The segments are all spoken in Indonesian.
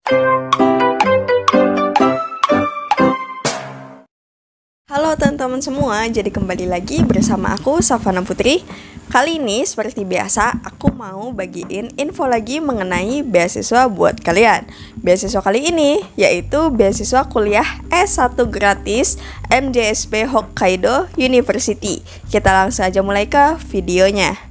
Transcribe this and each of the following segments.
Halo teman-teman semua, jadi kembali lagi bersama aku Savana Putri. Kali ini seperti biasa aku mau bagiin info lagi mengenai beasiswa buat kalian. Beasiswa kali ini yaitu beasiswa kuliah S1 gratis MJSP Hokkaido University. Kita langsung aja mulai ke videonya.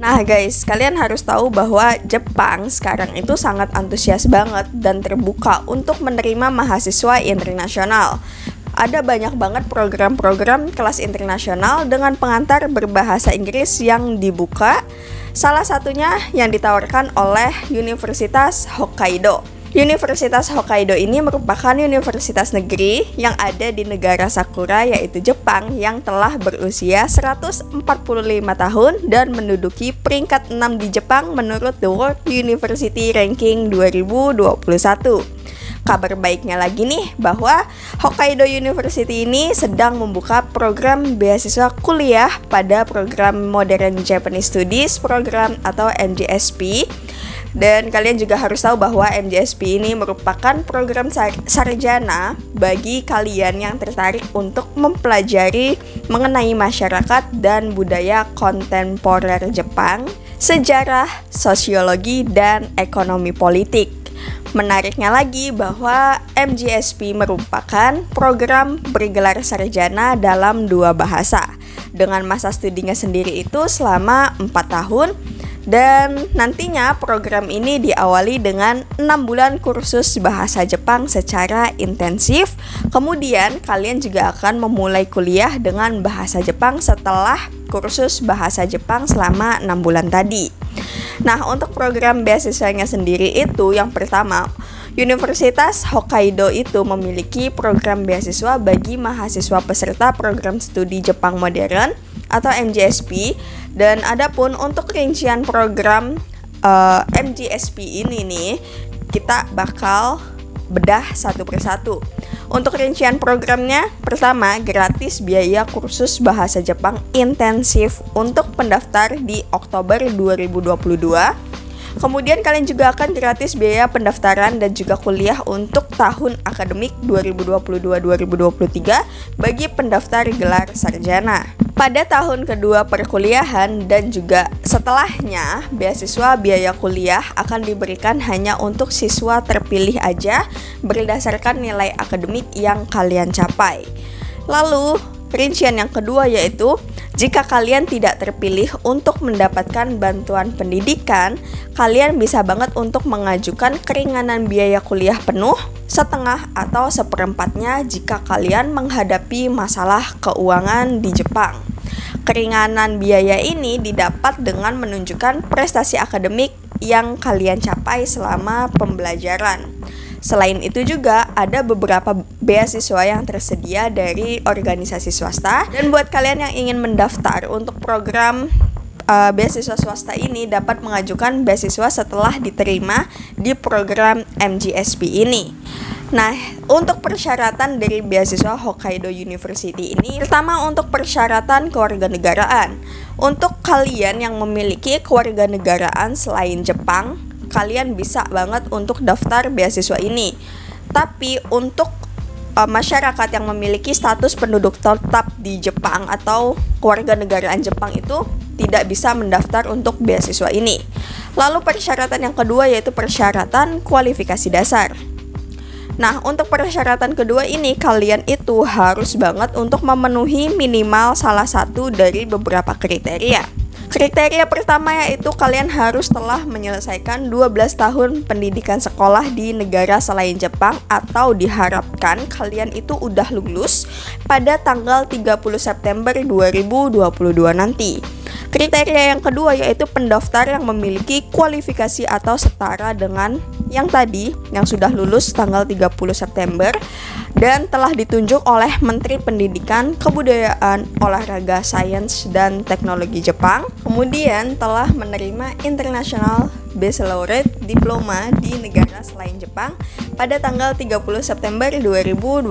Nah guys, kalian harus tahu bahwa Jepang sekarang itu sangat antusias banget dan terbuka untuk menerima mahasiswa internasional. Ada banyak banget program-program kelas internasional dengan pengantar berbahasa Inggris yang dibuka. Salah satunya yang ditawarkan oleh Universitas Hokkaido. Universitas Hokkaido ini merupakan universitas negeri yang ada di negara Sakura yaitu Jepang yang telah berusia 145 tahun dan menduduki peringkat 6 di Jepang menurut The World University Ranking 2021. Kabar baiknya lagi nih bahwa Hokkaido University ini sedang membuka program beasiswa kuliah pada program Modern Japanese Studies program atau MJSP. Dan kalian juga harus tahu bahwa MJSP ini merupakan program sarjana bagi kalian yang tertarik untuk mempelajari mengenai masyarakat dan budaya kontemporer Jepang, sejarah, sosiologi, dan ekonomi politik. Menariknya lagi bahwa MJSP merupakan program bergelar sarjana dalam 2 bahasa dengan masa studinya sendiri itu selama 4 tahun. Dan nantinya program ini diawali dengan 6 bulan kursus bahasa Jepang secara intensif. Kemudian kalian juga akan memulai kuliah dengan bahasa Jepang setelah kursus bahasa Jepang selama 6 bulan tadi. Nah, untuk program beasiswanya sendiri itu yang pertama, Universitas Hokkaido itu memiliki program beasiswa bagi mahasiswa peserta program studi Jepang modern atau MJSP. Dan adapun untuk rincian program MJSP ini nih, kita bakal bedah satu persatu. Untuk rincian programnya, pertama gratis biaya kursus bahasa Jepang intensif untuk pendaftar di Oktober 2022. Kemudian kalian juga akan gratis biaya pendaftaran dan juga kuliah untuk tahun akademik 2022-2023 bagi pendaftar gelar sarjana. Pada tahun kedua perkuliahan dan juga setelahnya, beasiswa biaya kuliah akan diberikan hanya untuk siswa terpilih aja berdasarkan nilai akademik yang kalian capai. Lalu, rincian yang kedua yaitu jika kalian tidak terpilih untuk mendapatkan bantuan pendidikan, kalian bisa banget untuk mengajukan keringanan biaya kuliah penuh, setengah atau seperempatnya jika kalian menghadapi masalah keuangan di Jepang. Keringanan biaya ini didapat dengan menunjukkan prestasi akademik yang kalian capai selama pembelajaran. Selain itu juga ada beberapa beasiswa yang tersedia dari organisasi swasta. Dan buat kalian yang ingin mendaftar untuk program beasiswa swasta ini dapat mengajukan beasiswa setelah diterima di program MJSP ini. Nah, untuk persyaratan dari beasiswa Hokkaido University ini, pertama untuk persyaratan kewarganegaraan. Untuk kalian yang memiliki kewarganegaraan selain Jepang, kalian bisa banget untuk daftar beasiswa ini. Tapi untuk masyarakat yang memiliki status penduduk tetap di Jepang atau kewarganegaraan Jepang itu tidak bisa mendaftar untuk beasiswa ini. Lalu persyaratan yang kedua yaitu persyaratan kualifikasi dasar. Nah, untuk persyaratan kedua ini kalian itu harus banget untuk memenuhi minimal salah satu dari beberapa kriteria. Kriteria pertama yaitu kalian harus telah menyelesaikan 12 tahun pendidikan sekolah di negara selain Jepang atau diharapkan kalian itu udah lulus pada tanggal 30 September 2022 nanti. Kriteria yang kedua yaitu pendaftar yang memiliki kualifikasi atau setara dengan yang tadi yang sudah lulus tanggal 30 September dan telah ditunjuk oleh Menteri Pendidikan, Kebudayaan, Olahraga, Sains, dan Teknologi Jepang. Kemudian telah menerima International Baccalaureate Diploma di negara selain Jepang pada tanggal 30 September 2022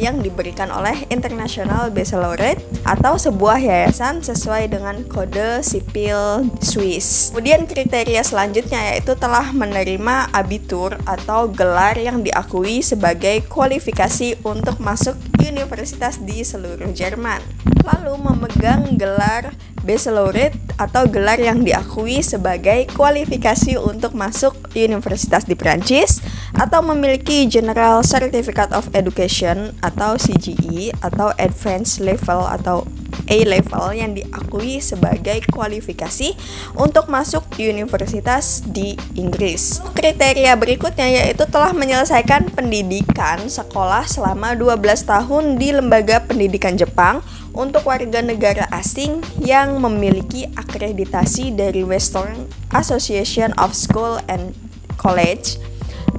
yang diberikan oleh International Baccalaureate atau sebuah yayasan sesuai dengan kode sipil Swiss. Kemudian kriteria selanjutnya yaitu telah menerima abitur atau gelar yang diakui sebagai kualifikasi untuk masuk universitas di seluruh Jerman. Lalu memegang gelar Baccalaureate atau gelar yang diakui sebagai kualifikasi untuk masuk universitas di Prancis, atau memiliki General Certificate of Education atau CGE atau Advanced Level atau A-Level yang diakui sebagai kualifikasi untuk masuk universitas di Inggris. Kriteria berikutnya yaitu telah menyelesaikan pendidikan sekolah selama 12 tahun di lembaga pendidikan Jepang untuk warga negara asing yang memiliki akreditasi dari Western Association of School and College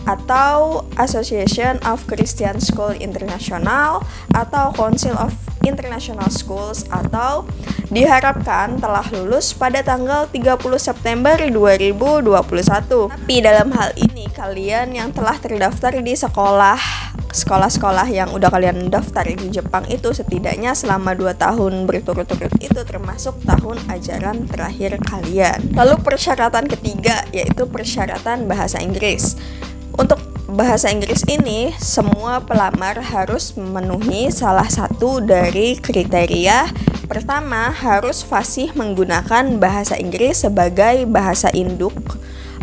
atau Association of Christian School International atau Council of International Schools, atau diharapkan telah lulus pada tanggal 30 September 2021. Tapi dalam hal ini kalian yang telah terdaftar di sekolah-sekolah yang udah kalian daftar di Jepang itu setidaknya selama 2 tahun berturut-turut, itu termasuk tahun ajaran terakhir kalian. Lalu persyaratan ketiga yaitu persyaratan bahasa Inggris. Untuk bahasa Inggris ini, semua pelamar harus memenuhi salah satu dari kriteria. Pertama, harus fasih menggunakan bahasa Inggris sebagai bahasa induk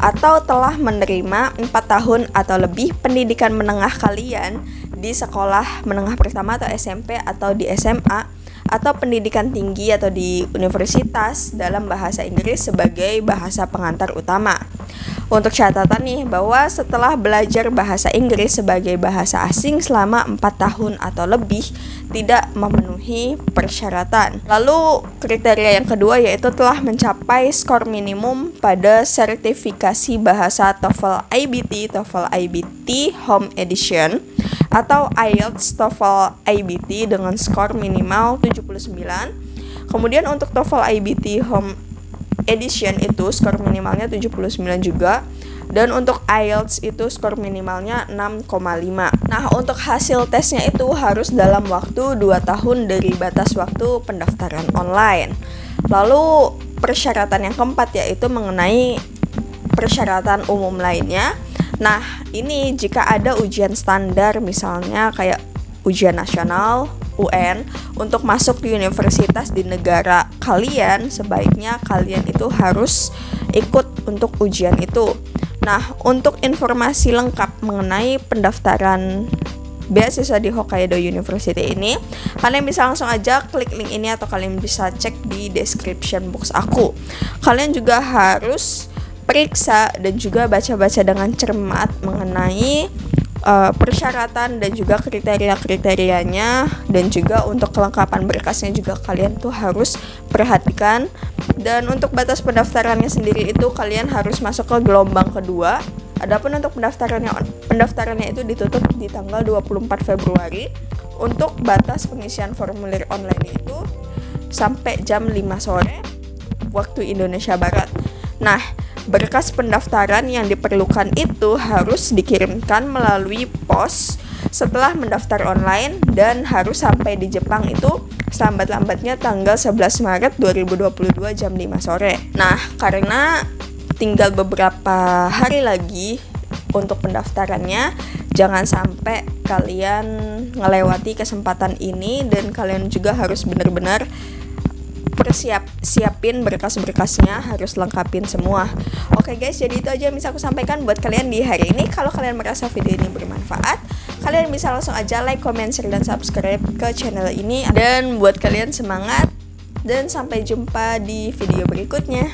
atau telah menerima 4 tahun atau lebih pendidikan menengah kalian di sekolah menengah pertama atau SMP atau di SMA atau pendidikan tinggi atau di universitas dalam bahasa Inggris sebagai bahasa pengantar utama. Untuk catatan nih, bahwa setelah belajar bahasa Inggris sebagai bahasa asing selama 4 tahun atau lebih tidak memenuhi persyaratan. Lalu kriteria yang kedua yaitu telah mencapai skor minimum pada sertifikasi bahasa TOEFL IBT, TOEFL IBT Home Edition atau IELTS TOEFL IBT dengan skor minimal 79. Kemudian untuk TOEFL IBT Home Edition itu skor minimalnya 79 juga, dan untuk IELTS itu skor minimalnya 6,5. Nah, untuk hasil tesnya itu harus dalam waktu 2 tahun dari batas waktu pendaftaran online. Lalu persyaratan yang keempat yaitu mengenai persyaratan umum lainnya. Nah, ini jika ada ujian standar misalnya kayak ujian nasional, UN, untuk masuk di universitas di negara kalian, sebaiknya kalian itu harus ikut untuk ujian itu. Nah, untuk informasi lengkap mengenai pendaftaran beasiswa di Hokkaido University ini, kalian bisa langsung aja klik link ini atau kalian bisa cek di description box aku. Kalian juga harus periksa dan juga baca-baca dengan cermat mengenai persyaratan dan juga kriteria-kriterianya, dan juga untuk kelengkapan berkasnya juga kalian tuh harus perhatikan. Dan untuk batas pendaftarannya sendiri itu kalian harus masuk ke gelombang kedua. Adapun untuk pendaftarannya itu ditutup di tanggal 24 Februari. Untuk batas pengisian formulir online itu sampai jam 5 sore waktu Indonesia Barat. Nah, berkas pendaftaran yang diperlukan itu harus dikirimkan melalui pos setelah mendaftar online dan harus sampai di Jepang itu selambat-lambatnya tanggal 11 Maret 2022 jam 5 sore. Nah, karena tinggal beberapa hari lagi untuk pendaftarannya, jangan sampai kalian ngelewati kesempatan ini, dan kalian juga harus benar-benar siapin berkas-berkasnya, harus lengkapin semua. Oke guys, jadi itu aja yang bisa aku sampaikan buat kalian di hari ini. Kalau kalian merasa video ini bermanfaat, kalian bisa langsung aja like, comment, share, dan subscribe ke channel ini. Dan buat kalian semangat, dan sampai jumpa di video berikutnya.